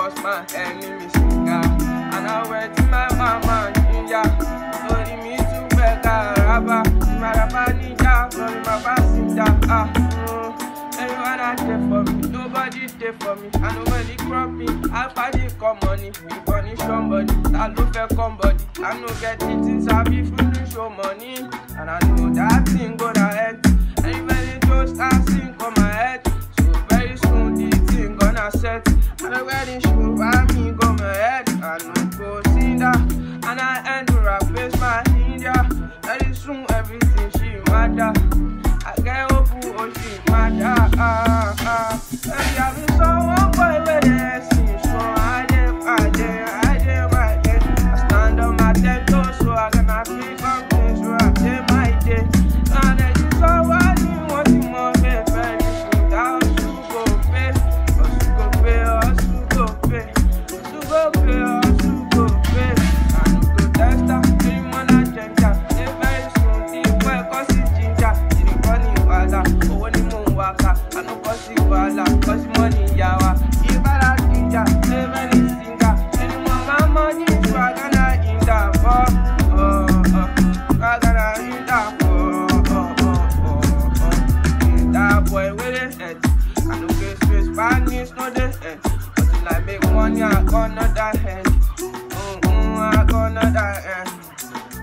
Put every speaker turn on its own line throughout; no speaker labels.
cause my enemies. Yeah. And I went to my mama ninja. Told me to beg a rapper. My rapper ninja from my passenger. Anyone out there for me, nobody there for me. And nobody crop me. After they come money, we punish somebody. I look for somebody. I know get it things I be foolish show money. And I know that thing gonna end. Anybody just sing on my head. So very soon the thing gonna set. And the wedding show by me go my head. I know go see that. And I end where I face my India. Very soon everything she matter. I get up who she matter. And I be someone boy with the sing. So I stand on my 10 toes so I cannot pick up things. So I take my day. And then you saw what you want to more pay. Very soon that you go pay. Or you go pay, or you go pay. You go pay, or you go pay. And you go test out. Anyone I change out. Very soon the boy cause it's ginger. The funny wala. Oh when you move waka. I know cause it wala. Cause money yawa. If I like ginger. Very singer. Anyone got money. So I gonna eat that for. I gonna eat that for. That boy with his head. I know face face Spanish no the head. But till I make money I gonna that head. I gonna that head.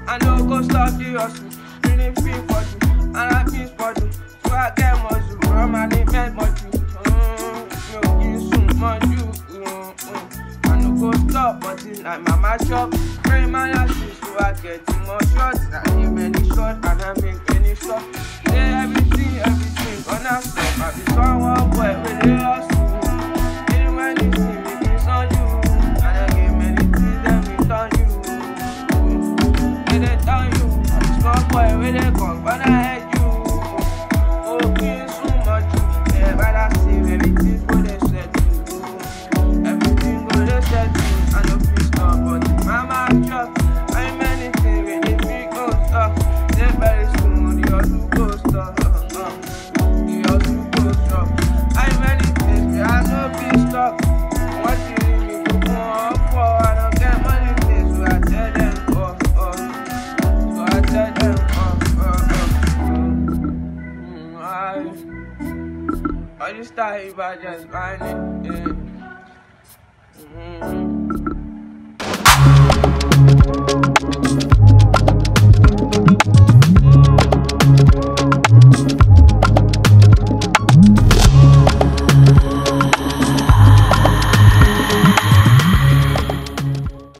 I know go stop the hustle. Really feel for you. And I feel for you. So I get muscle from my name muscle. You can soon muscle. I know go stop until like mama chop. Pray my ashes so I get more shots. I give any shot and I make any shot. Yeah, everything gonna stop. I be someone boy with the hustle. Anyone you see me, it's on you. And I give many things that we done you. They tell you. I be small boy with the gun, but I hate you. Okay, so much. Yeah, but I see everything what they said to. Everything what they said to. I know please stop, but mama chop. I many things when they big go stop. They very soon the hustle go stop. I many things where I know please stop. What you need me to go up for? I don't get money things so I tell them so I tell them I just start if I just find it.